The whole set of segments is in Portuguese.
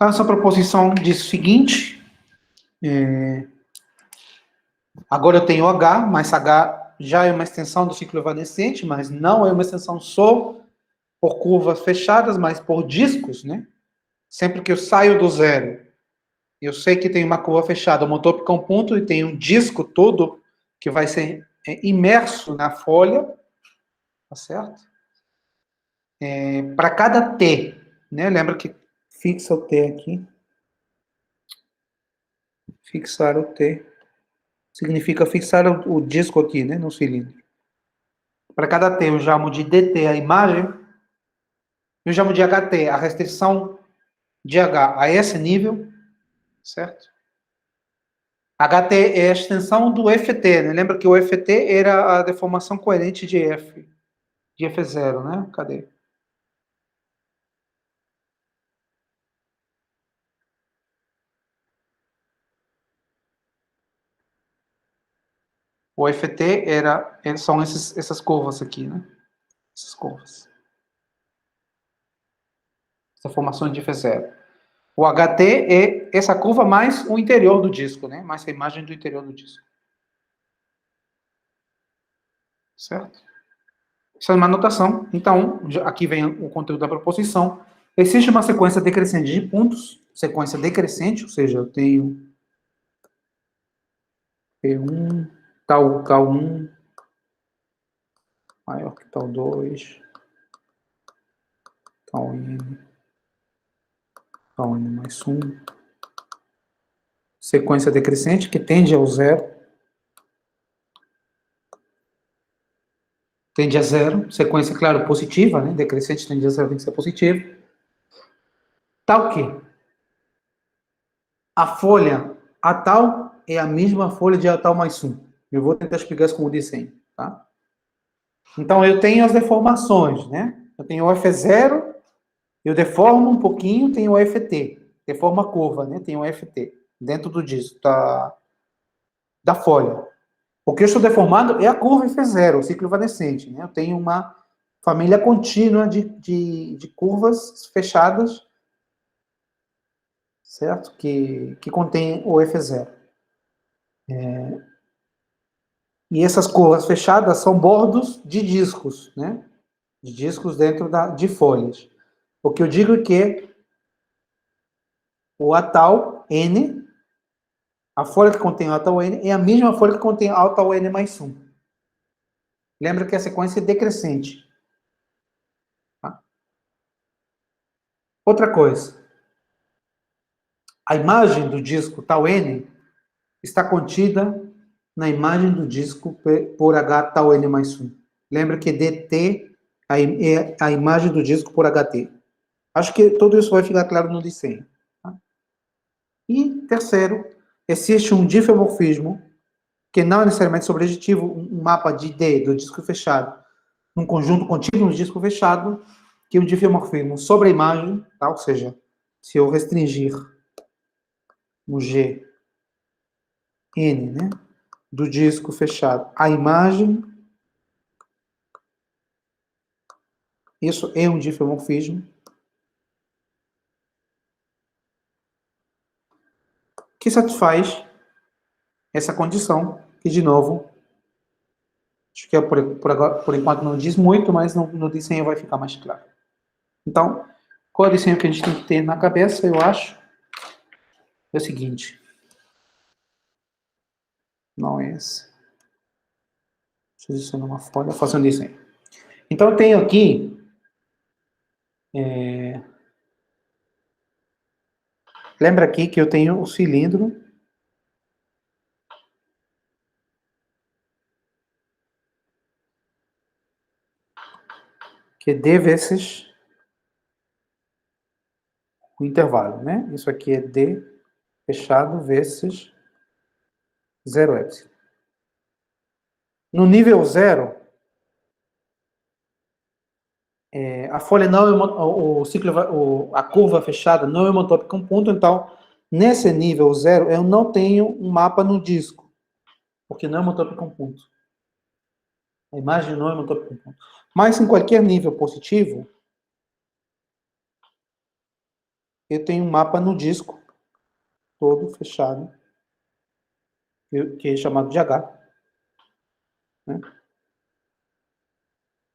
Então, essa proposição diz o seguinte, agora eu tenho H, mas H já é uma extensão do ciclo evanescente, mas não é uma extensão só por curvas fechadas, mas por discos, né? Sempre que eu saio do zero, eu sei que tem uma curva fechada homotópica a um ponto e tem um disco todo que vai ser imerso na folha, tá certo? Para cada T, né? Lembra que fixa o T aqui. Fixar o T. Significa fixar o disco aqui, né? No cilindro. Para cada T eu chamo de DT a imagem. Eu chamo de HT a restrição de H a esse nível, certo? HT é a extensão do FT, né? Lembra que o FT era a deformação coerente de F0, né? Cadê? O FT são essas curvas aqui, né? Essas curvas. Essa formação de F0. O HT é essa curva mais o interior do disco, né? Mais a imagem do interior do disco. Certo? Isso é uma notação. Então, aqui vem o conteúdo da proposição. Existe uma sequência decrescente de pontos, sequência decrescente, ou seja, eu tenho P1, tal K1, maior que tal 2, tal N mais 1. Sequência decrescente que tende ao zero. Tende a zero. Sequência, claro, positiva, né? Decrescente tende a zero, tem que ser positivo. Tal que a folha A tal é a mesma folha de A tal mais 1. Eu vou tentar explicar isso com o desenho, tá? Então, eu tenho as deformações, né? Eu tenho o F0, eu deformo um pouquinho, tenho o FT. Deforma a curva, né? Tem o FT dentro do disco, da folha. O que eu estou deformando é a curva F0, o ciclo evanescente, né? Eu tenho uma família contínua de curvas fechadas, certo? Que contém o F0. E essas curvas fechadas são bordos de discos, né? De discos dentro de folhas. O que eu digo é que o atal N, a folha que contém o atal N, é a mesma folha que contém o atal N mais 1. Lembra que a sequência é decrescente. Tá? Outra coisa. A imagem do disco tal N está contida na imagem do disco por H tal N mais 1. Lembra que DT é a imagem do disco por HT. Acho que tudo isso vai ficar claro no desenho. Tá? E, terceiro, existe um difeomorfismo, que não é necessariamente sobrejetivo, um mapa de D do disco fechado, num conjunto contínuo do disco fechado, que é um difeomorfismo sobre a imagem, tá? Ou seja, se eu restringir no G, N, né, do disco fechado, a imagem, isso é um difeomorfismo, que satisfaz essa condição, que, de novo, acho que por enquanto não diz muito, mas no desenho vai ficar mais claro. Então, qual é o desenho que a gente tem que ter na cabeça, eu acho? É o seguinte. Não é esse. Deixa eu adicionar uma folha, faço um desenho. Então, eu tenho aqui... Lembra aqui que eu tenho o cilindro que é D vezes o intervalo, né? Isso aqui é D fechado vezes 0 epsilon. No nível 0, a folha não é o ciclo, a curva fechada não é homotópica um ponto, então, nesse nível 0, eu não tenho um mapa no disco, porque não é homotópica um ponto. A imagem não é homotópica um ponto. Mas em qualquer nível positivo, eu tenho um mapa no disco, todo fechado, que é chamado de H. Né?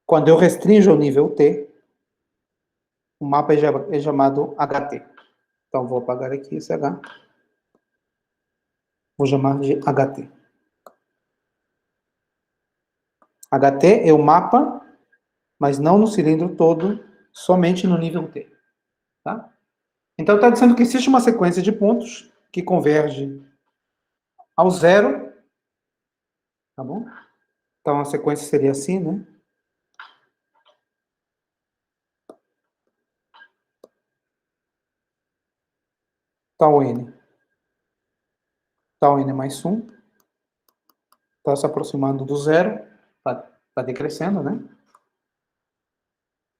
Quando eu restringo o nível T, o mapa é chamado HT. Então, vou apagar aqui esse H. Vou chamar de HT. HT é o mapa, mas não no cilindro todo, somente no nível T. Tá? Então, está dizendo que existe uma sequência de pontos que converge ao zero. Tá bom? Então, a sequência seria assim, né? Tal N. Tal N mais 1. Está se aproximando do zero. Está decrescendo, né?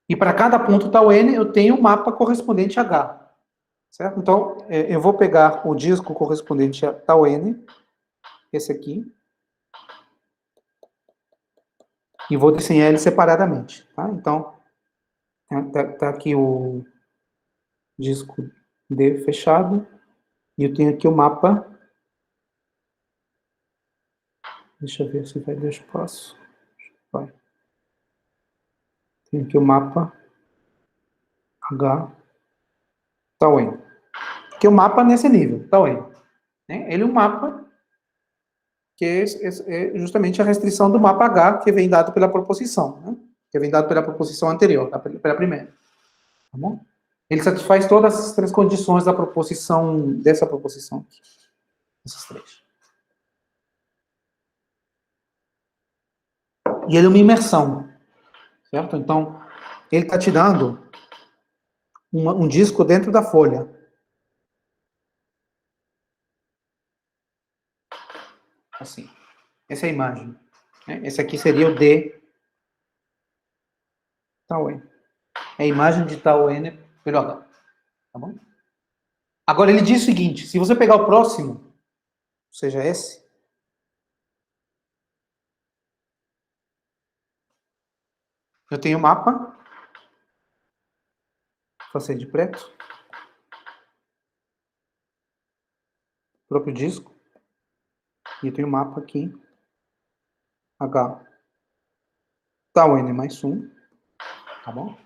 E para cada ponto tal N, eu tenho um mapa correspondente a H. Certo? Então, eu vou pegar o disco correspondente a tal N, esse aqui, e vou desenhar ele separadamente. Tá? Então, tá aqui o disco D fechado, e eu tenho aqui o mapa. Deixa eu ver se vai dar espaço. Vai. Tenho aqui o mapa H, tal N. Que é o mapa nesse nível, tal N. Né? Ele é um mapa que é justamente a restrição do mapa H, que vem dado pela proposição, né? Que vem dado pela proposição anterior, pela primeira. Tá bom? Ele satisfaz todas as três condições da proposição, dessa proposição aqui. Essas três. E ele é uma imersão, certo? Então, ele está te dando um disco dentro da folha. Assim. Essa é a imagem. Né? Esse aqui seria o D tal N. É a imagem de tal N pelo H. Tá bom? Agora, ele diz o seguinte, se você pegar o próximo, ou seja, esse, eu tenho o mapa, fazer de preto, próprio disco, e eu tenho o mapa aqui, H, tal N mais 1, tá bom?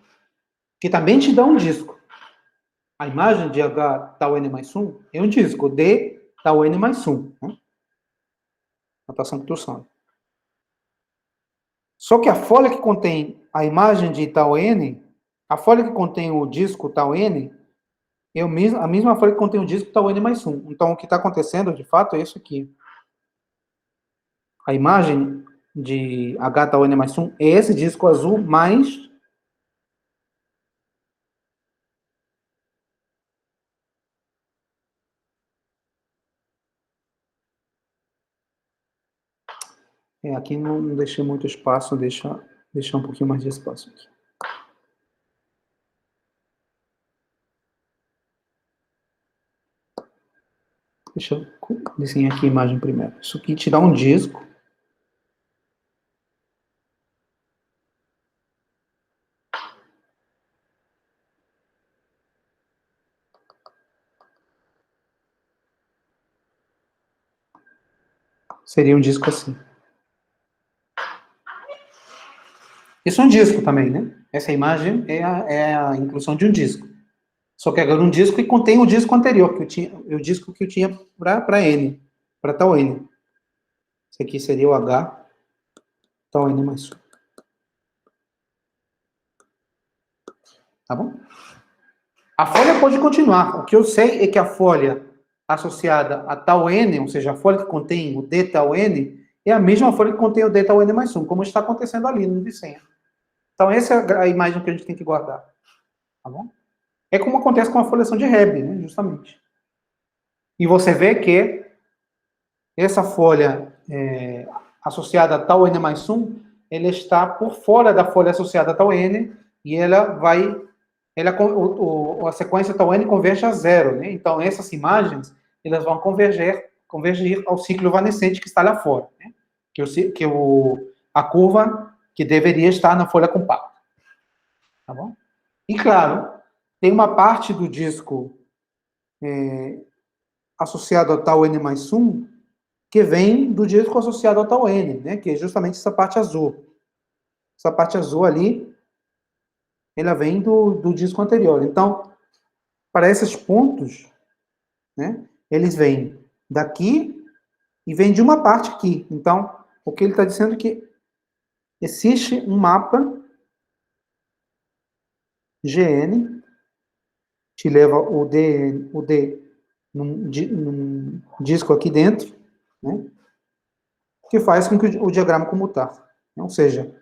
Que também te dá um disco. A imagem de H, tal N mais 1, é um disco, D, tal N mais 1, né? Notação que tu sabe. Só que a folha que contém a imagem de tal N, a folha que contém o disco tal N, é a mesma folha que contém o disco tal N mais 1. Então, o que está acontecendo, de fato, é isso aqui. A imagem de H tal N mais 1 é esse disco azul mais... aqui não deixei muito espaço, deixar um pouquinho mais de espaço aqui. Deixa eu desenhar aqui a imagem primeiro. Isso aqui te dá um disco. Seria um disco assim. Isso é um disco também, né? Essa imagem é a inclusão de um disco. Só que agora um disco que contém o disco anterior, o disco que eu tinha para N, para tal N. Esse aqui seria o H, tal N mais 1. Tá bom? A folha pode continuar. O que eu sei é que a folha associada a tal N, ou seja, a folha que contém o D tal N, é a mesma folha que contém o D tal N mais 1, como está acontecendo ali no desenho. Então, essa é a imagem que a gente tem que guardar. Tá bom? É como acontece com a folhação de Hebb, né, justamente. E você vê que essa folha associada a tal N mais 1, ela está por fora da folha associada a tal N, e ela vai... a sequência tal N converge a zero, né? Então, essas imagens, elas vão convergir ao ciclo evanescente que está lá fora, né? A curva que deveria estar na folha compacta. Tá bom? E, claro, tem uma parte do disco associado a tal n mais 1, que vem do disco associado a tal n, né? Que é justamente essa parte azul. Essa parte azul ali, ela vem do disco anterior. Então, para esses pontos, né, eles vêm daqui e vêm de uma parte aqui. Então, o que ele está dizendo é que existe um mapa GN, que leva o D num disco aqui dentro, né, que faz com que o diagrama comutar. Ou seja,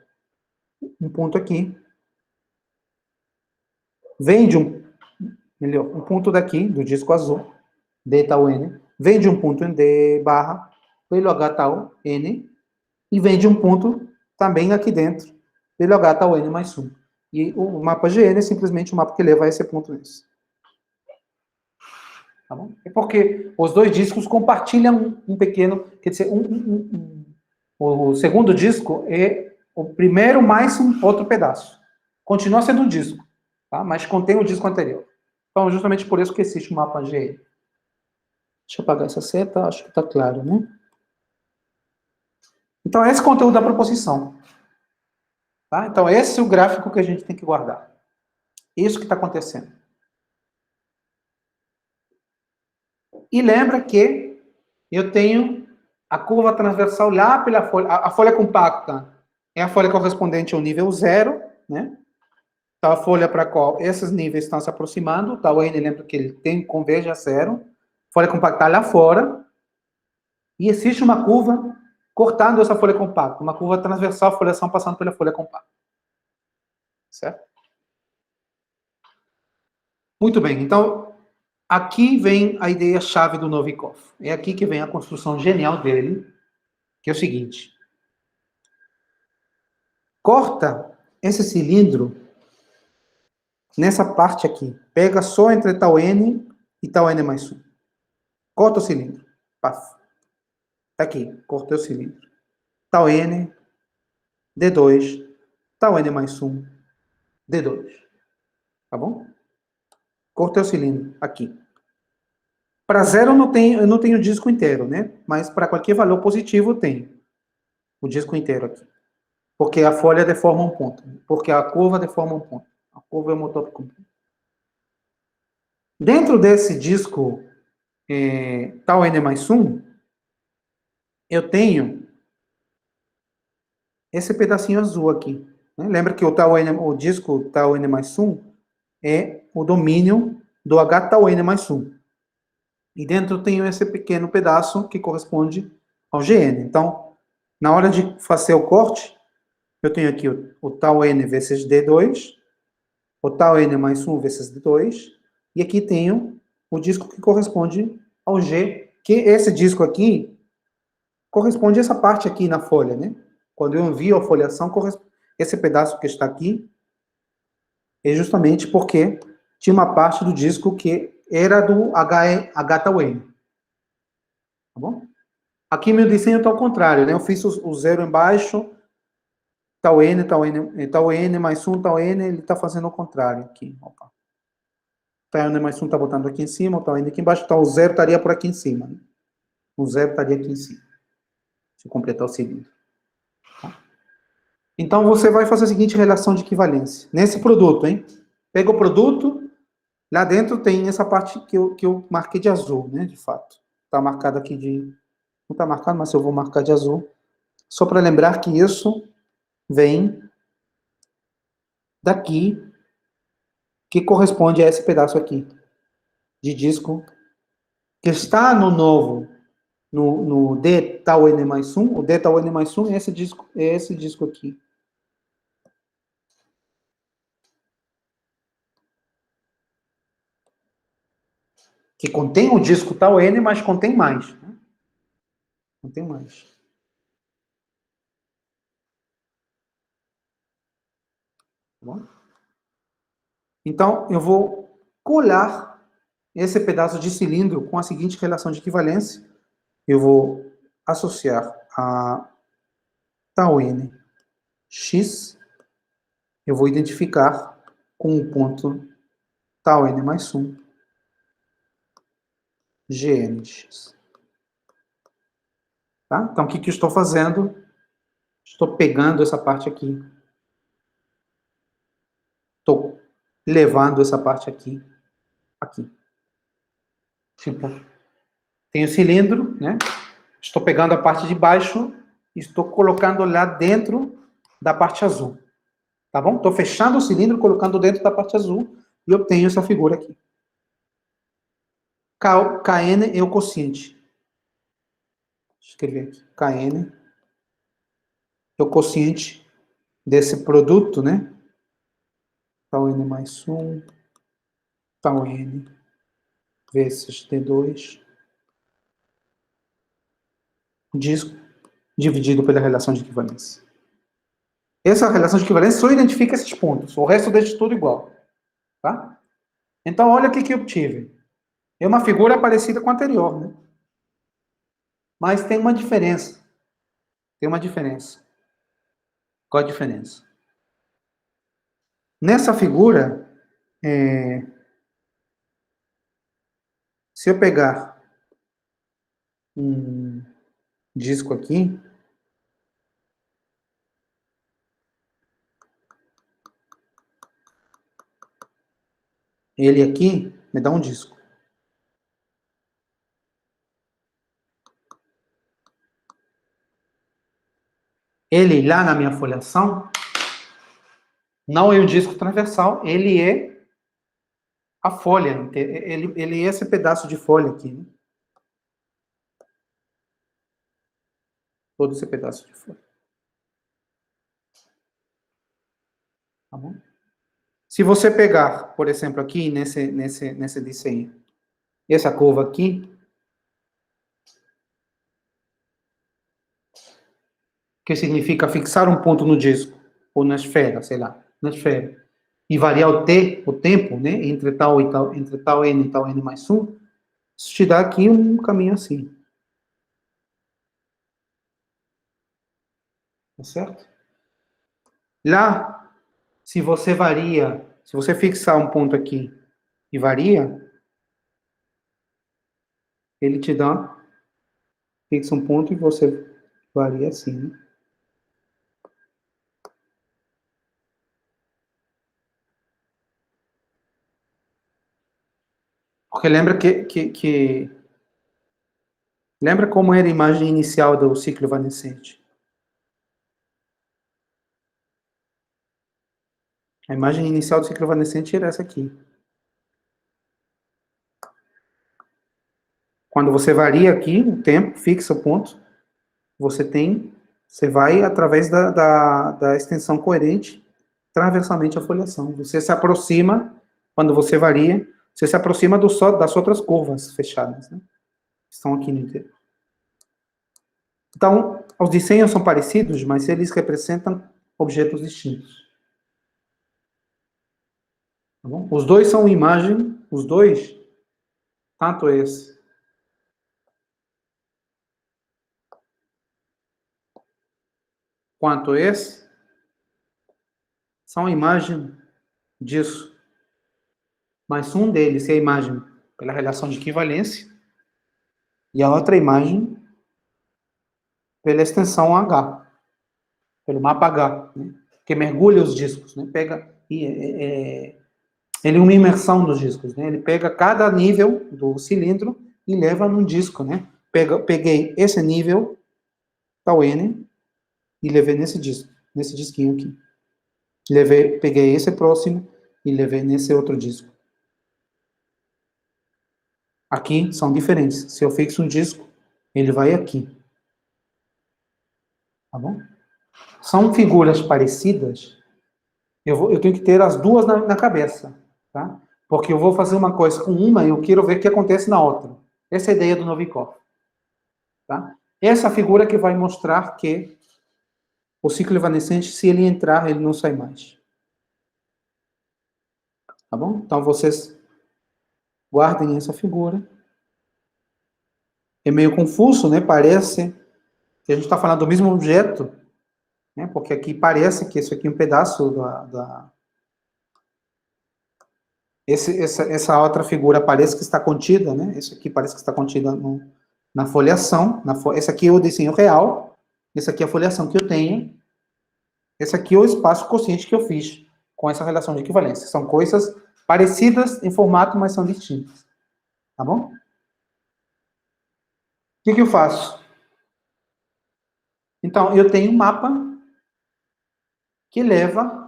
um ponto aqui vem de um ponto daqui, do disco azul, D tal N, vem de um ponto em D barra, pelo H tal N, e vem de um ponto também aqui dentro, pelo H tal N mais 1. E o mapa GN é simplesmente o mapa que leva a esse ponto nesse. Tá bom? É porque os dois discos compartilham um pequeno, quer dizer, o segundo disco é o primeiro mais um outro pedaço. Continua sendo um disco, tá? Mas contém o disco anterior. Então, justamente por isso que existe o mapa GN. Deixa eu apagar essa seta, acho que está claro, né? Então, esse é o conteúdo da proposição. Tá? Então, esse é o gráfico que a gente tem que guardar. Isso que está acontecendo. E lembra que eu tenho a curva transversal lá pela folha. A folha compacta é a folha correspondente ao nível 0, né? Então, a folha para a qual esses níveis estão se aproximando, o tal N, lembra que ele converge a 0. Folha compacta lá fora. E existe uma curva cortando essa folha compacta. Uma curva transversal, folhação passando pela folha compacta. Certo? Muito bem. Então, aqui vem a ideia-chave do Novikov. É aqui que vem a construção genial dele, que é o seguinte. Corta esse cilindro nessa parte aqui. Pega só entre tal N e tal N mais 1. Corta o cilindro. Paf. Tá aqui. Cortei o cilindro. Tal N, D2, tal N mais 1, D2. Tá bom? Cortei o cilindro. Aqui. Para zero eu não tenho o disco inteiro, né? Mas para qualquer valor positivo eu tenho o disco inteiro aqui. Porque a folha deforma um ponto. Porque a curva deforma um ponto. A curva é o motor por ponto. Dentro desse disco tal N mais 1, eu tenho esse pedacinho azul aqui. Né? Lembra que o disco tal N mais 1 é o domínio do H tal N mais 1. E dentro eu tenho esse pequeno pedaço que corresponde ao GN. Então, na hora de fazer o corte, eu tenho aqui o tal N vezes D2, o tal N mais 1 vezes D2, e aqui tenho o disco que corresponde ao G, que esse disco aqui corresponde a essa parte aqui na folha, né? Quando eu envio a foliação, esse pedaço que está aqui é justamente porque tinha uma parte do disco que era do H tal N. Tá bom? Aqui meu desenho está ao contrário, né? Eu fiz o zero embaixo, tal N, tal N mais 1, tal N, ele está fazendo o contrário aqui. Opa. Tal N mais 1 está botando aqui em cima, tal N aqui embaixo, então o zero estaria por aqui em cima. Né? O zero estaria aqui em cima. Deixa eu completar o cilindro. Tá? Então você vai fazer a seguinte relação de equivalência. Nesse produto, hein? Pega o produto, lá dentro tem essa parte que eu marquei de azul, né? De fato. Está marcado aqui de... Não está marcado, mas eu vou marcar de azul. Só para lembrar que isso vem daqui, que corresponde a esse pedaço aqui de disco, que está no novo, no D tal N mais 1, o D tal N mais 1 é esse disco aqui. Que contém o disco tal N, mas contém mais. Né? Contém mais. Tá bom? Então, eu vou colar esse pedaço de cilindro com a seguinte relação de equivalência. Eu vou associar a tal N x, eu vou identificar com o ponto tal N mais 1, GNX. Tá? Então, o que eu estou fazendo? Estou pegando essa parte aqui. Estou levando essa parte aqui. Aqui. Tipo, tem o cilindro, né? Estou pegando a parte de baixo e estou colocando lá dentro da parte azul. Tá bom? Estou fechando o cilindro, colocando dentro da parte azul e obtenho essa figura aqui. Kn é o quociente. Deixa eu escrever aqui. Kn é o quociente desse produto, né? Tau N mais 1, Tau N vezes T2, disco, dividido pela relação de equivalência. Essa relação de equivalência só identifica esses pontos, o resto deixa tudo igual. Tá? Então, olha o que eu obtive. É uma figura parecida com a anterior, né? Mas tem uma diferença. Tem uma diferença. Qual a diferença? Nessa figura, se eu pegar um disco aqui, ele aqui me dá um disco. Ele lá na minha folhação não é um disco transversal, ele é a folha, ele é esse pedaço de folha aqui, né? Todo esse pedaço de folha. Tá bom? Se você pegar, por exemplo, aqui nesse desenho, essa curva aqui, que significa fixar um ponto no disco, ou na esfera, sei lá, na esfera, e variar o tempo, né, entre tal e tal, entre tal n e tal n mais 1, isso te dá aqui um caminho assim. Tá certo? Lá, se você varia, se você fixar um ponto aqui e varia, ele te dá, fixa um ponto e você varia assim, né? Porque lembra lembra como era a imagem inicial do ciclo evanescente? A imagem inicial do ciclo evanescente era essa aqui. Quando você varia aqui o tempo, fixa o ponto, você vai através da extensão coerente transversalmente à foliação. Você se aproxima, quando você varia, você se aproxima das outras curvas fechadas, né? Estão aqui no interior. Então, os desenhos são parecidos, mas eles representam objetos distintos. Tá bom? Os dois são imagem, os dois, tanto esse quanto esse, são imagem disso. Mas um deles é a imagem pela relação de equivalência e a outra imagem pela extensão H, pelo mapa H, né? Que mergulha os discos, né? Ele é uma imersão dos discos, né? Ele pega cada nível do cilindro e leva num disco, né? Peguei esse nível, tal N, e levei nesse disco, nesse disquinho aqui. Peguei esse próximo e levei nesse outro disco. Aqui são diferentes. Se eu fixo um disco, ele vai aqui. Tá bom? São figuras parecidas. Eu tenho que ter as duas na cabeça, tá? Porque eu vou fazer uma coisa com uma e eu quero ver o que acontece na outra. Essa é a ideia do Novikov. Tá? Essa figura que vai mostrar que o ciclo evanescente, se ele entrar, ele não sai mais. Tá bom? Então, vocês guardem essa figura. É meio confuso, né? Parece que a gente está falando do mesmo objeto, né? Porque aqui parece que isso aqui é um pedaço Essa outra figura parece que está contida, né? Isso aqui parece que está contida na foliação. Esse aqui é o desenho real. Esse aqui é a foliação que eu tenho. Esse aqui é o espaço consciente que eu fiz com essa relação de equivalência. São coisas parecidas em formato, mas são distintas. Tá bom? O que eu faço? Então, eu tenho um mapa que leva...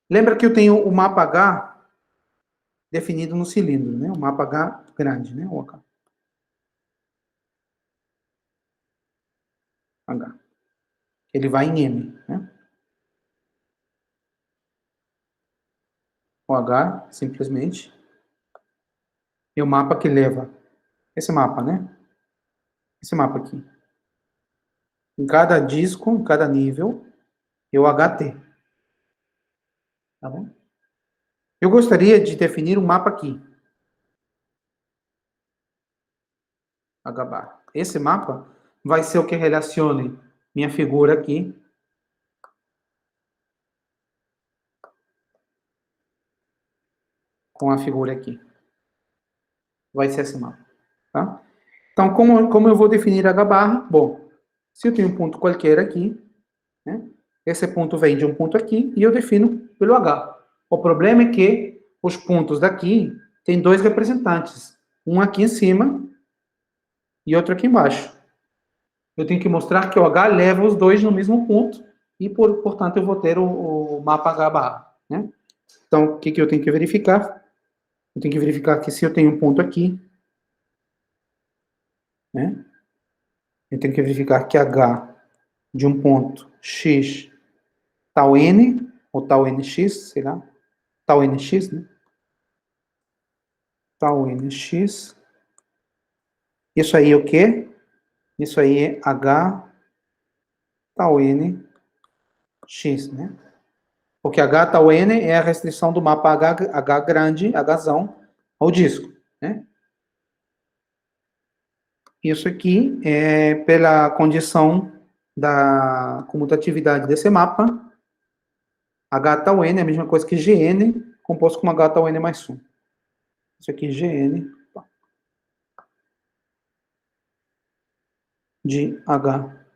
Lembra que eu tenho o mapa H definido no cilindro, né? O mapa H grande, né? O H. H. Ele vai em M, né? O H, simplesmente, é o mapa que leva esse mapa, né? Esse mapa aqui. Em cada disco, em cada nível, é o HT. Tá bom? Eu gostaria de definir um mapa aqui. H bar. Esse mapa vai ser o que relacione minha figura aqui com a figura aqui. Vai ser esse mapa. Tá? Então, como eu vou definir H barra? Bom, se eu tenho um ponto qualquer aqui, né, esse ponto vem de um ponto aqui e eu defino pelo H. O problema é que os pontos daqui têm dois representantes. Um aqui em cima e outro aqui embaixo. Eu tenho que mostrar que o H leva os dois no mesmo ponto e, portanto, eu vou ter o mapa H barra. Né? Então, o que eu tenho que verificar? Eu tenho que verificar que se eu tenho um ponto aqui, né, eu tenho que verificar que H de um ponto X tal N, ou tal NX, sei lá, tal NX, né? Tal NX. Isso aí é o quê? Isso aí é H tal NX, né? Porque H tal N é a restrição do mapa H grande, Hzão, ao disco, né? Isso aqui é pela condição da comutatividade desse mapa. H tal N é a mesma coisa que Gn, composto com H tal N mais 1. Isso aqui é Gn de H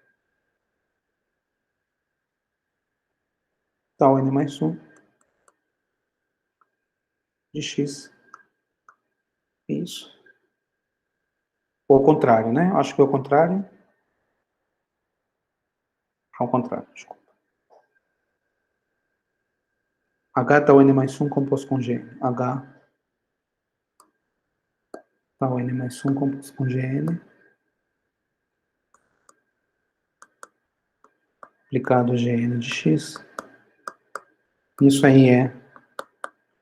tal N mais 1 de X. Isso. Ou ao contrário, né? Acho que é ao contrário. Ao contrário, desculpa. H tal N mais 1 composto com Gn. H tal N mais 1 composto com Gn. Aplicado Gn de X. Isso aí é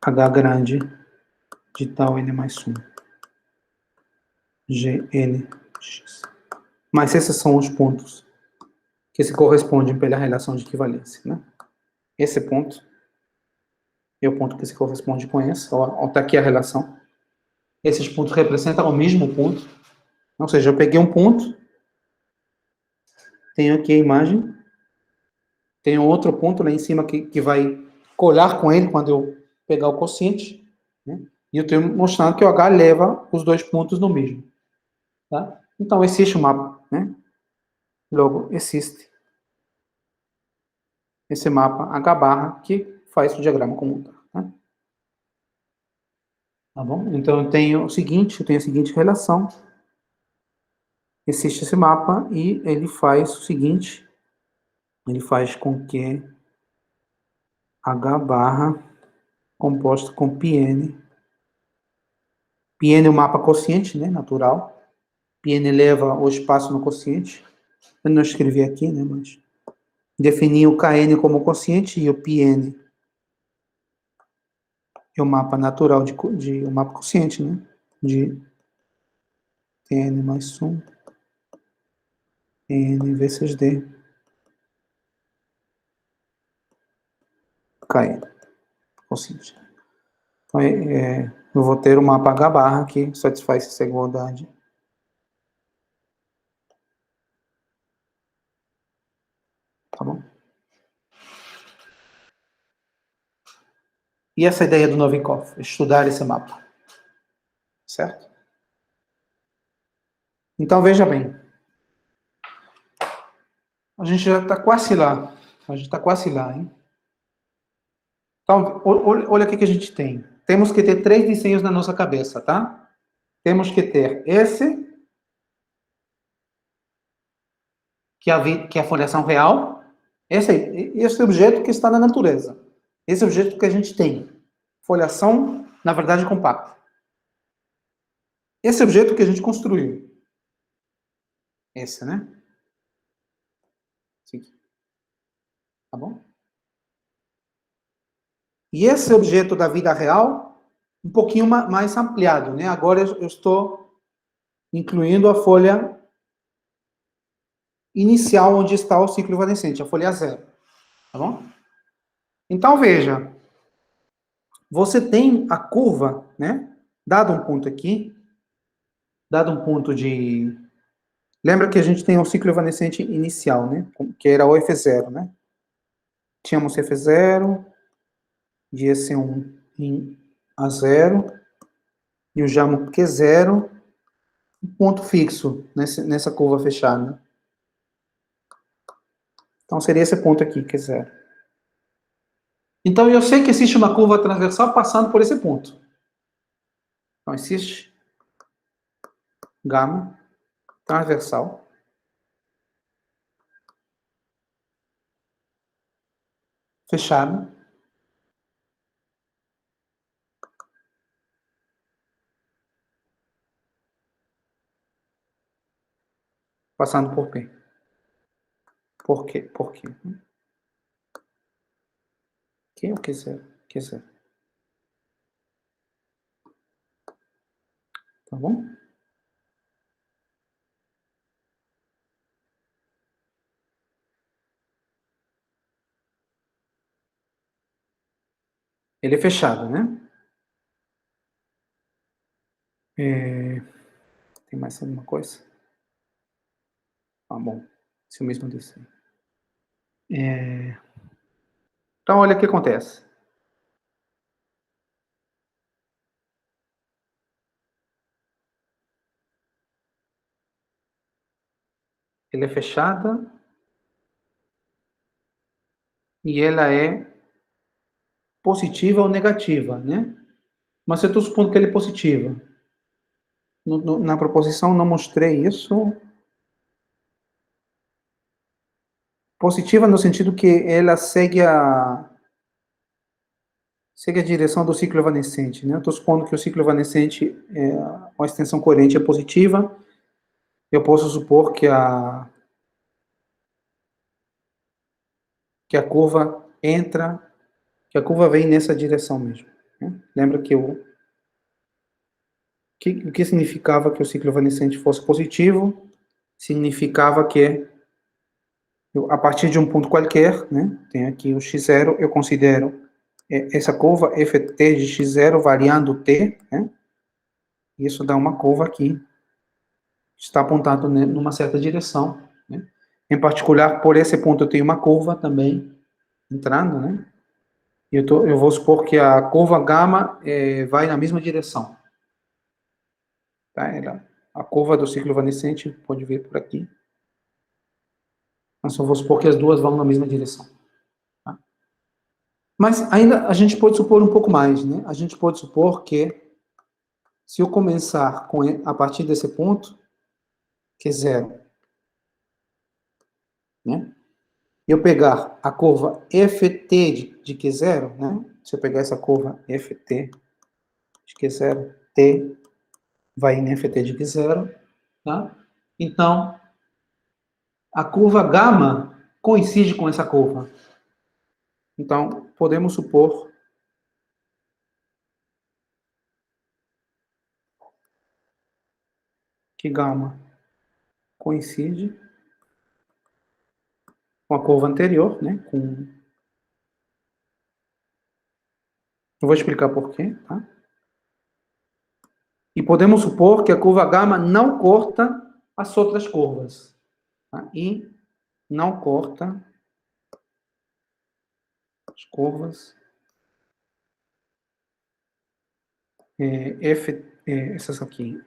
H grande de tal N mais 1. Gn de X. Mas esses são os pontos que se correspondem pela relação de equivalência, né? Esse ponto é o ponto que se corresponde com esse. Está aqui a relação. Esses pontos representam o mesmo ponto. Ou seja, eu peguei um ponto, tenho aqui a imagem, tenho outro ponto lá em cima que vai colar com ele quando eu pegar o quociente, né? E eu estou mostrando que o H leva os dois pontos no mesmo. Tá? Então, existe um mapa, né? Logo, existe esse mapa H barra que faz o diagrama comum. Tá? Tá bom? Então, eu tenho a seguinte relação. Existe esse mapa e ele faz o seguinte, ele faz com que H barra composto com πn. Πn é o mapa quociente, né, natural. Πn leva o espaço no quociente. Eu não escrevi aqui, né, mas defini o Kn como quociente e o Πn é o mapa natural de o mapa quociente, né, de Tn mais 1, N vezes D, Kn, quociente. Então, eu vou ter o mapa H barra que satisfaz essa igualdade. Tá bom? E essa ideia do Novikov, estudar esse mapa. Certo? Então, veja bem. A gente já está quase lá. A gente está quase lá, hein? Então, olha o que a gente tem. Temos que ter 3 desenhos na nossa cabeça, tá? Temos que ter esse, que é a folhação real. Esse objeto que está na natureza. Esse objeto que a gente tem. Folhação, na verdade, compacta. Esse objeto que a gente construiu. Esse, né? Esse aqui. Tá bom? E esse objeto da vida real, um pouquinho mais ampliado, né? Agora eu estou incluindo a folha inicial, onde está o ciclo evanescente, a folha zero. Tá bom? Então, veja. Você tem a curva, né? Dado um ponto aqui, dado um ponto de... Lembra que a gente tem o ciclo evanescente inicial, né? Que era o F0, né? Tínhamos F0, de EC1 em A0, e o jamo Q0, um ponto fixo nessa curva fechada. Então, seria esse ponto aqui, Q0. Então, eu sei que existe uma curva transversal passando por esse ponto. Então, existe gama transversal fechada passando por P. Por quê? Por quê? Que eu quiser. Quiser. Tá bom? Ele é fechado, né? Tem mais alguma coisa? Ah, bom. Se o mesmo desse. Então, olha o que acontece. Ele é fechada e ela é positiva ou negativa, né? Mas eu estou supondo que ela é positiva. Na proposição não mostrei isso. Positiva no sentido que ela segue a direção do ciclo evanescente, né? Eu estou supondo que o ciclo evanescente, a extensão coerente é positiva. Eu posso supor que a curva vem nessa direção mesmo. Né? Lembra que o que significava que o ciclo evanescente fosse positivo? Significava que a partir de um ponto qualquer, né, tem aqui o x0, eu considero essa curva ft de x0 variando t, né, isso dá uma curva aqui, está apontado, né, numa certa direção. Né. Em particular, por esse ponto eu tenho uma curva também entrando, né, eu vou supor que a curva gama vai na mesma direção. Tá? A curva do ciclo evanescente pode vir por aqui. Mas só vou supor que as duas vão na mesma direção. Tá? Mas ainda a gente pode supor um pouco mais, né? A gente pode supor que se eu começar a partir desse ponto, que é zero, né? E eu pegar a curva ft de Q0, né? Se eu pegar essa curva ft de Q0, t vai em ft de Q0, tá? Então, a curva gama coincide com essa curva. Então, podemos supor que gama coincide com a curva anterior, né? Eu vou explicar por quê, tá? E podemos supor que a curva gama não corta as outras curvas. Tá? E não corta as curvas essas aqui,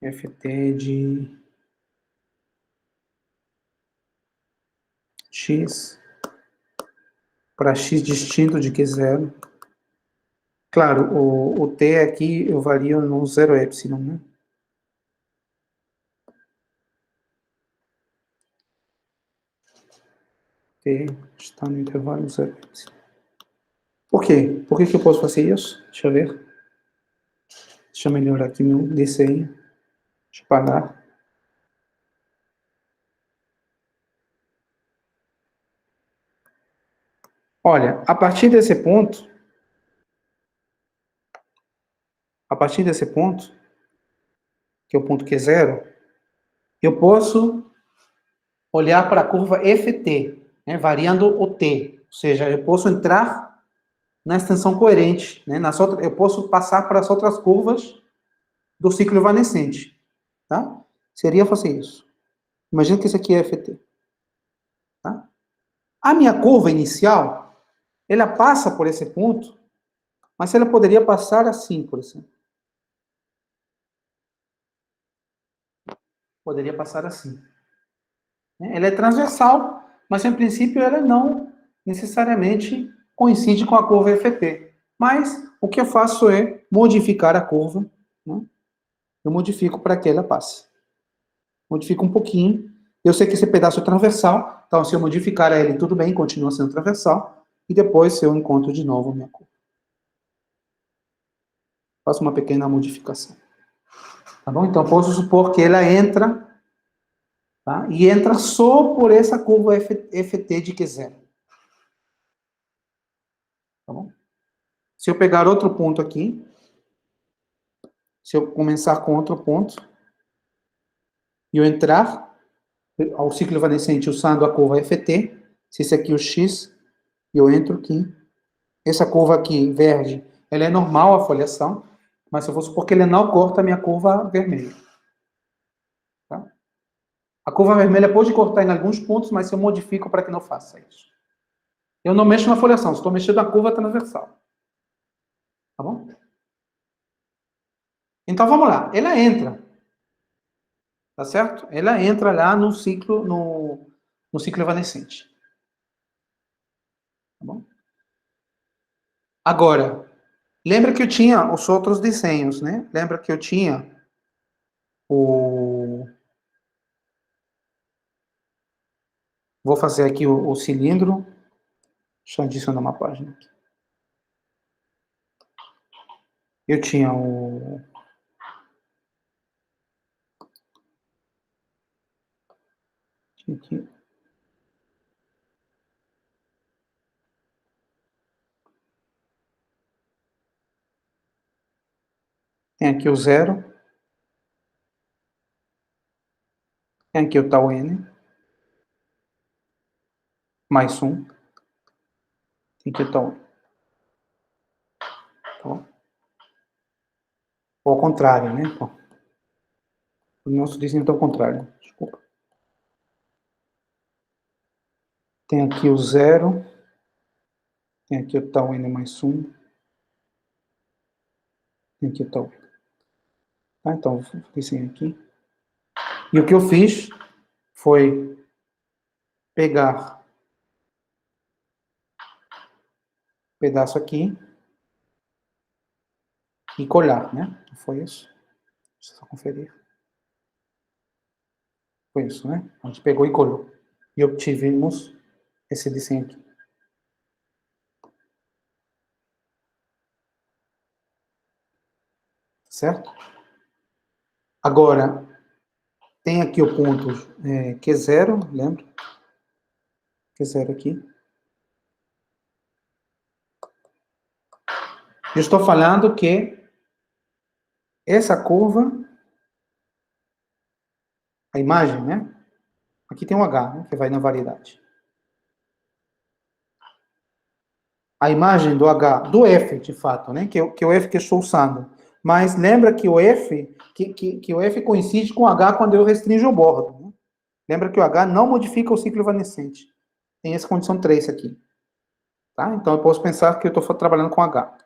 ft de x para x distinto de q0. Claro, o t aqui eu vario no 0 epsilon, né? T está no intervalo 0 epsilon. Por quê? Por que eu posso fazer isso? Deixa eu ver. Deixa eu melhorar aqui meu desenho. Deixa eu parar. Olha, a partir desse ponto, que é o ponto Q0, eu posso olhar para a curva FT, né, variando o T. Ou seja, eu posso entrar na extensão coerente, né, eu posso passar para as outras curvas do ciclo evanescente. Tá? Seria fazer isso. Imagina que isso aqui é FT. Tá? A minha curva inicial, ela passa por esse ponto, mas ela poderia passar assim, por exemplo. Poderia passar assim. Ela é transversal, mas em princípio ela não necessariamente coincide com a curva FT. Mas o que eu faço é modificar a curva, né? Eu modifico para que ela passe. Modifico um pouquinho. Eu sei que esse pedaço é transversal, então se eu modificar ele, tudo bem, continua sendo transversal. E depois eu encontro de novo a minha curva. Faço uma pequena modificação. Tá bom? Então posso supor que ela entra, tá? E entra só por essa curva FT de Q0. Tá bom? Se eu pegar outro ponto aqui, se eu começar com outro ponto, e eu entrar ao ciclo evanescente usando a curva FT, se esse aqui é o X, eu entro aqui. Essa curva aqui, verde, ela é normal a foliação, mas eu vou supor que ele não corta a minha curva vermelha. Tá? A curva vermelha pode cortar em alguns pontos, mas eu modifico para que não faça isso. Eu não mexo na foliação, estou mexendo na curva transversal. Tá bom? Então vamos lá. Ela entra. Tá certo? Ela entra lá no ciclo, no ciclo evanescente. Tá bom? Agora, lembra que eu tinha os outros desenhos, né? Lembra que eu tinha o... Vou fazer aqui o cilindro. Deixa eu adicionar uma página aqui. Eu tinha o... Aqui. Tem aqui o 0. Tem aqui o tal N. Mais 1. Tem aqui o tal N. Tá bom? Ou ao contrário, né? Bom, o nosso desenho está ao contrário. Desculpa. Tem aqui o 0. Tem aqui o tal N mais 1. Tem aqui o tal N. Tá? Então, vou desenhar aqui. E o que eu fiz foi pegar um pedaço aqui e colar, né? Não foi isso? Deixa eu só conferir. Foi isso, né? A gente pegou e colou. E obtivemos esse desenho aqui. Certo? Agora, tem aqui o ponto Q0, lembra? Q0 aqui. Eu estou falando que essa curva, a imagem, né? Aqui tem um H, né, que vai na variedade. A imagem do H, do F, de fato, né? Que é o F que eu estou usando. Mas lembra que o F, que o F coincide com o H quando eu restringo o bordo. Né? Lembra que o H não modifica o ciclo evanescente. Tem essa condição 3 aqui. Tá? Então eu posso pensar que eu estou trabalhando com H.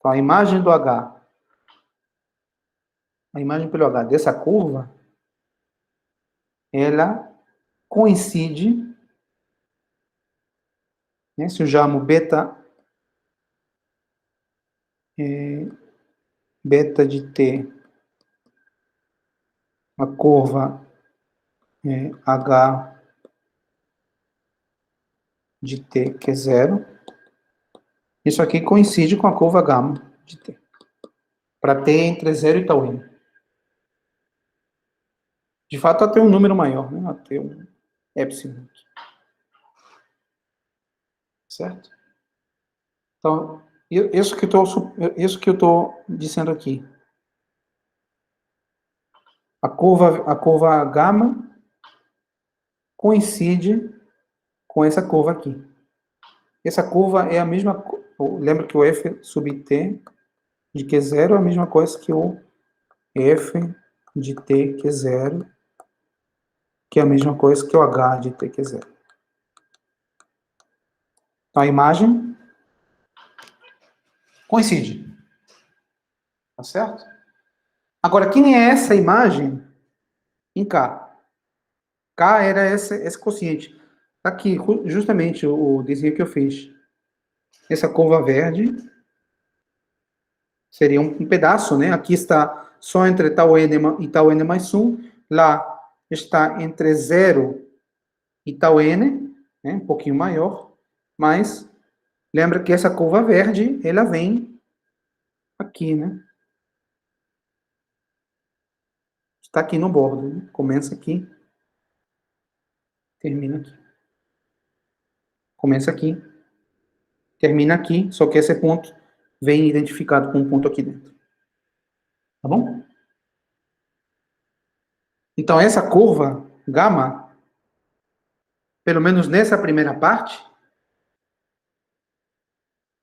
Então, a imagem do H, a imagem pelo H dessa curva, ela coincide, né, se eu chamo beta de t, a curva H de t, que é zero, isso aqui coincide com a curva gama de t, para t entre 0 e tau n. De fato, até um número maior, né? Até um epsilon. Certo? Então, isso que eu estou dizendo aqui. A curva gama coincide com essa curva aqui. Essa curva é a mesma... Lembra que o f sub t de q0 é a mesma coisa que o f de t q0, que é a mesma coisa que o h de t q0. Então, a imagem coincide. Tá certo? Agora, quem é essa imagem em K? K era esse quociente. Tá aqui, justamente, o desenho que eu fiz. Essa curva verde seria um pedaço, né? Aqui está só entre tau n e tau n mais 1. Lá está entre 0 e tau n, né? Um pouquinho maior. Mas, lembra que essa curva verde, ela vem aqui, né? Está aqui no bordo, né? Começa aqui, termina aqui. Começa aqui, termina aqui, só que esse ponto vem identificado com um ponto aqui dentro. Tá bom? Então, essa curva, gama, pelo menos nessa primeira parte,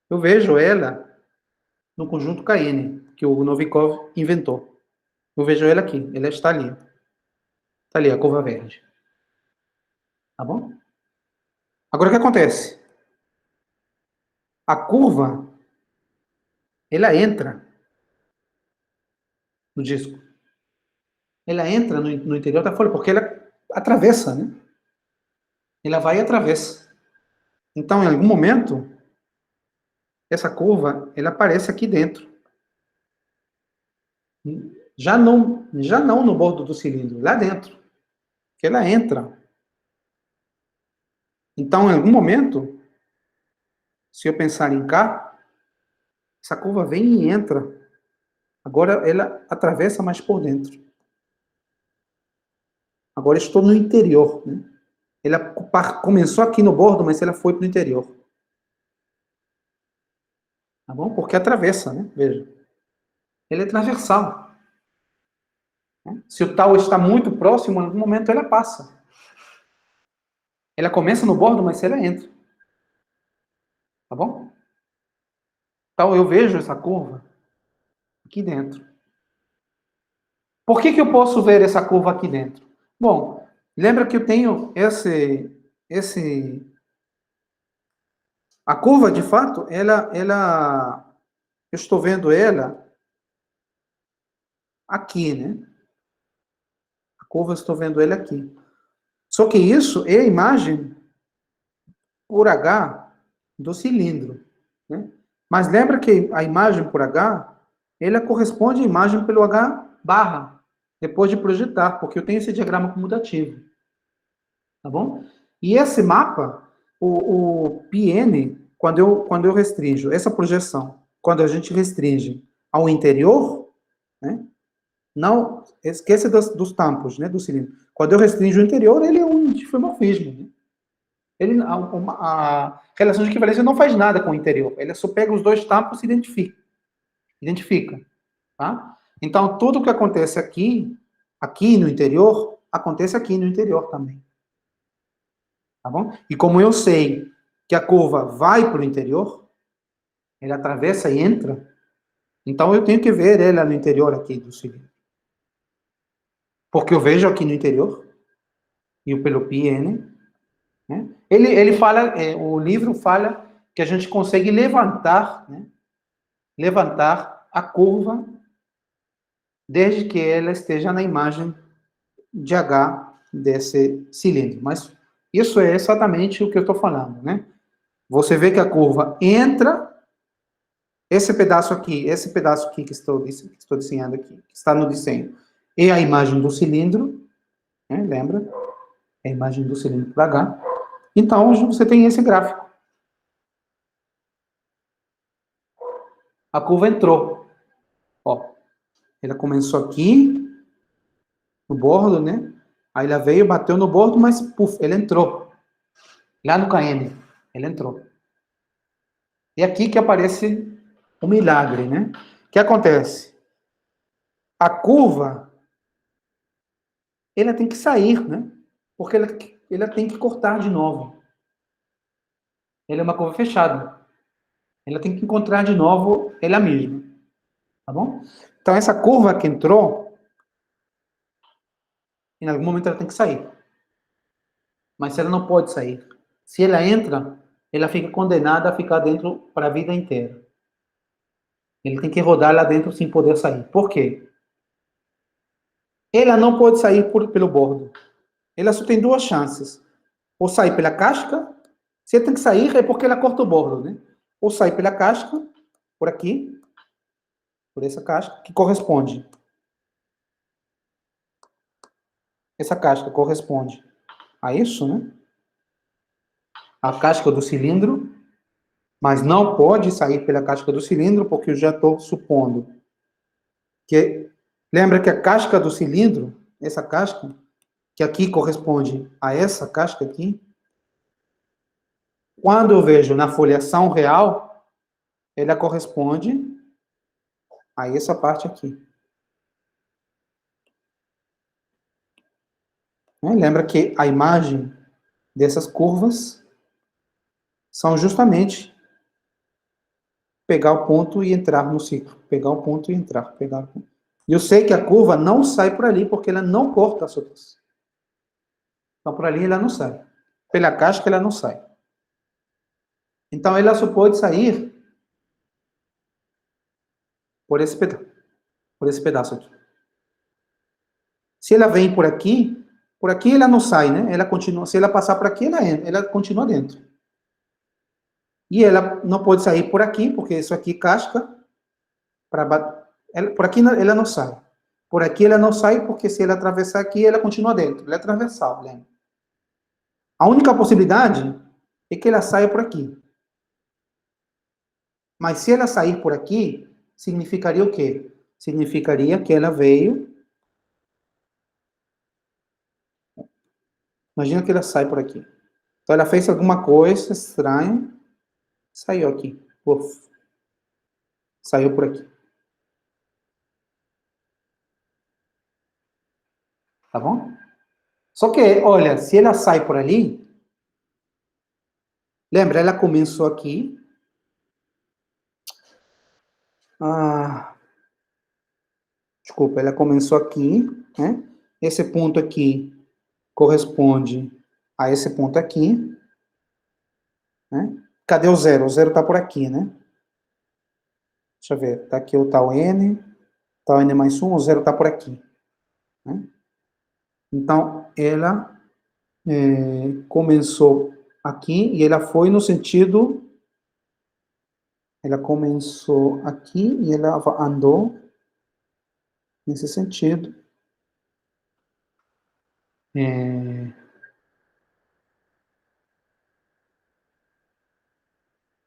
eu vejo ela no conjunto KN, que o Novikov inventou. Eu vejo ela aqui, ela está ali. Está ali, a curva verde. Tá bom? Agora, o que acontece? A curva, ela entra no disco. Ela entra no interior da folha, porque ela atravessa, né? Ela vai e atravessa. Então, em algum momento, essa curva, ela aparece aqui dentro. Já não no bordo do cilindro, lá dentro. Que ela entra. Então, em algum momento, se eu pensar em K, essa curva vem e entra. Agora ela atravessa mais por dentro. Agora estou no interior, né? Ela começou aqui no bordo, mas ela foi para o interior. Tá bom? Porque atravessa, né? Veja. Ele é transversal. Né? Se o tal está muito próximo, em algum momento ela passa. Ela começa no bordo, mas ela entra. Tá bom? Então eu vejo essa curva aqui dentro. Por que eu posso ver essa curva aqui dentro? Bom, lembra que eu tenho a curva, de fato, eu estou vendo ela aqui, né? A curva, eu estou vendo ela aqui. Só que isso é a imagem por H do cilindro, né? Mas lembra que a imagem por H, ela corresponde à imagem pelo H barra, depois de projetar, porque eu tenho esse diagrama comutativo. Tá bom? E esse mapa, o PN, quando eu restringo essa projeção, quando a gente restringe ao interior, né? Não, esqueça dos tampos, né, do cilindro. Quando eu restringo o interior, ele é um difeomorfismo. Né? A relação de equivalência não faz nada com o interior. Ele só pega os dois tampos e identifica. Tá? Então, tudo que acontece aqui no interior, acontece aqui no interior também. Tá bom? E como eu sei que a curva vai para o interior, ela atravessa e entra, então eu tenho que ver ela no interior aqui do cilindro. Porque eu vejo aqui no interior, e pelo PN, né? Ele fala, o livro fala que a gente consegue levantar, né? levantar a curva desde que ela esteja na imagem de H desse cilindro. Mas isso é exatamente o que eu estou falando, né? Você vê que a curva entra, esse pedaço aqui que estou desenhando aqui, que está no desenho, é a imagem do cilindro, né? Lembra? É a imagem do cilindro para H. Então, você tem esse gráfico. A curva entrou. Ó, ela começou aqui, no bordo, né? Aí ela veio, bateu no bordo, mas, puf, ela entrou. Lá no KM, ela entrou. E aqui que aparece o milagre, né? O que acontece? A curva, ela tem que sair, né? Porque ela tem que cortar de novo. Ela é uma curva fechada. Ela tem que encontrar de novo ela mesma. Tá bom? Então, essa curva que entrou, em algum momento ela tem que sair. Mas ela não pode sair. Se ela entra, ela fica condenada a ficar dentro para a vida inteira. Ele tem que rodar lá dentro sem poder sair. Por quê? Ela não pode sair pelo bordo. Ela só tem duas chances. Ou sair pela casca. Se ela tem que sair, é porque ela corta o bordo, né? Ou sair pela casca, por aqui, por essa casca, que corresponde. Essa casca corresponde a isso, né? A casca do cilindro, mas não pode sair pela casca do cilindro, porque eu já estou supondo que... Lembra que a casca do cilindro, essa casca, que aqui corresponde a essa casca aqui, quando eu vejo na foliação real, ela corresponde a essa parte aqui. Né? Lembra que a imagem dessas curvas são justamente pegar o ponto e entrar no ciclo. Pegar o ponto e entrar. Pegar o ponto. E eu sei que a curva não sai por ali, porque ela não corta as outras. Então, por ali ela não sai. Pela casca ela não sai. Então, ela só pode sair por esse pedaço aqui. Se ela vem por aqui ela não sai, né? Ela continua. Se ela passar por aqui, ela continua dentro. E ela não pode sair por aqui, porque isso aqui casca. Por aqui ela não sai. Por aqui ela não sai, porque se ela atravessar aqui, ela continua dentro. Ela é transversal, lembra? A única possibilidade é que ela saia por aqui. Mas se ela sair por aqui, significaria o quê? Significaria que ela veio... Imagina que ela sai por aqui. Então, ela fez alguma coisa estranha, saiu aqui. Uf, saiu por aqui. Tá bom? Só que, olha, se ela sai por ali, lembra, ela começou aqui. Desculpa, ela começou aqui, né? Esse ponto aqui corresponde a esse ponto aqui, né? Cadê o zero? O zero está por aqui, né? Deixa eu ver, tá aqui o tal N mais 1, o zero está por aqui, né? Então, ela começou aqui e ela foi no sentido... Ela começou aqui e ela andou nesse sentido.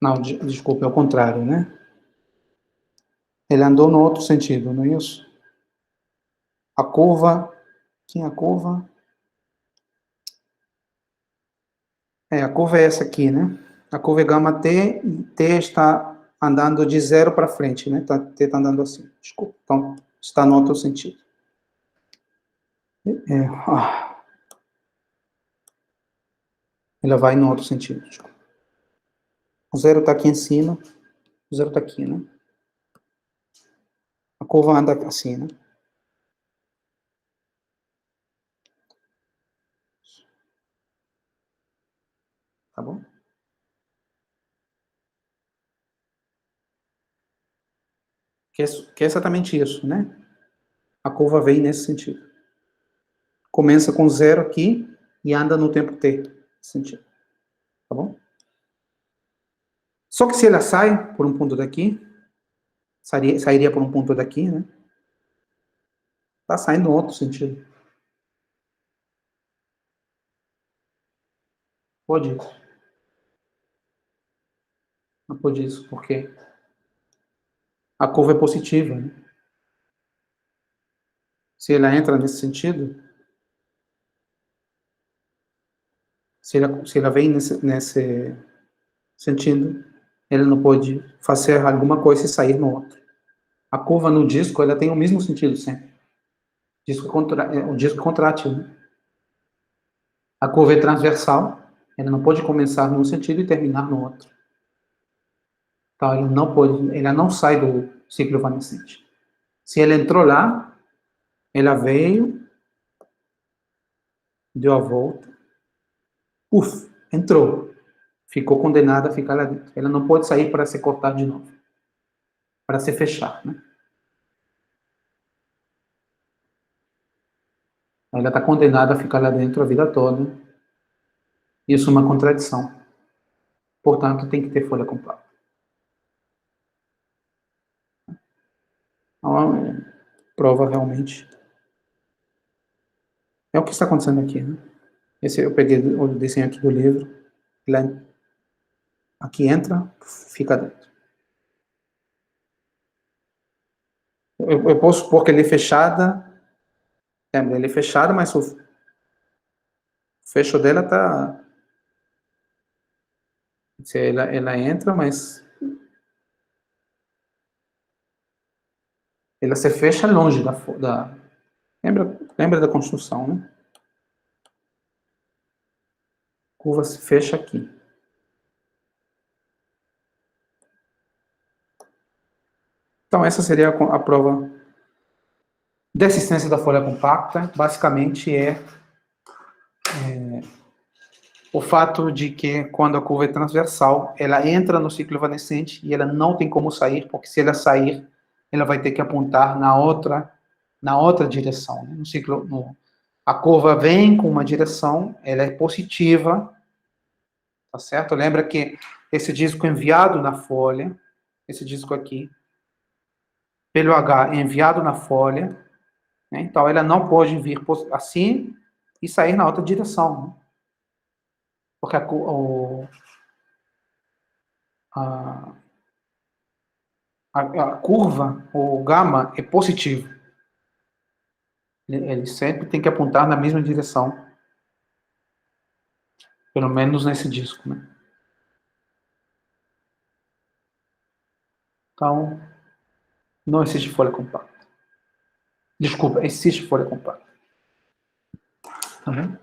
Não, desculpa, é o contrário, né? Ela andou no outro sentido, não é isso? A curva... Quem é a curva? A curva é essa aqui, né? A curva é gama T, e T está andando de zero para frente, né? T está andando assim, desculpa. Então, está no outro sentido. Ela vai no outro sentido, desculpa. O zero está aqui em cima, o zero está aqui, né? A curva anda assim, né? Tá bom? que é exatamente isso, né? A curva vem nesse sentido. Começa com zero aqui e anda no tempo t, nesse sentido. Tá bom? Só que se ela sai por um ponto daqui, sairia por um ponto daqui, né? Tá saindo no outro sentido. Pode isso. Não pode isso, porque a curva é positiva, né? Se ela entra nesse sentido, se ela vem nesse sentido, ela não pode fazer alguma coisa e sair no outro. A curva no disco, ela tem o mesmo sentido sempre. O disco é contrátil, né? A curva é transversal, ela não pode começar num sentido e terminar no outro. Então, ela não sai do ciclo evanescente. Se ela entrou lá, ela veio, deu a volta, entrou. Ficou condenada a ficar lá dentro. Ela não pode sair para se cortar de novo, para se fechar, né? Ela está condenada a ficar lá dentro a vida toda. Isso é uma contradição. Portanto, tem que ter folha compacta. Então, prova realmente. É o que está acontecendo aqui, né? Eu peguei o desenho aqui do livro. Aqui entra, fica dentro. Eu posso supor que ele é fechada. Lembra, ele é fechada, mas o fecho dela está. Ela entra, mas ela se fecha longe da lembra da construção, né? A curva se fecha aqui. Então, essa seria a prova de existência da folha compacta. Basicamente, o fato de que, quando a curva é transversal, ela entra no ciclo evanescente e ela não tem como sair, porque se ela sair, ela vai ter que apontar na outra direção. Né? A curva vem com uma direção, ela é positiva, tá certo? Lembra que esse disco enviado na folha, esse disco aqui, pelo H é enviado na folha, né? Então ela não pode vir assim e sair na outra direção, né? Porque a curva, o gama, é positivo. Ele sempre tem que apontar na mesma direção, pelo menos nesse disco, né? Então, não existe folha compacta. Desculpa, existe folha compacta. Tá bom?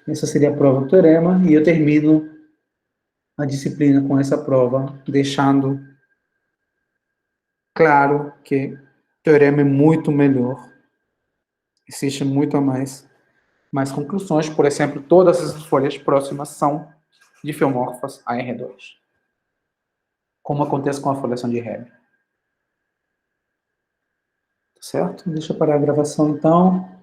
Essa seria a prova do teorema, e eu termino a disciplina com essa prova, deixando claro que o teorema é muito melhor. Existe muito a mais conclusões. Por exemplo, todas as folhas próximas são difeomorfas a R2, como acontece com a folhação de Hebel. Certo? Deixa eu parar a gravação, então.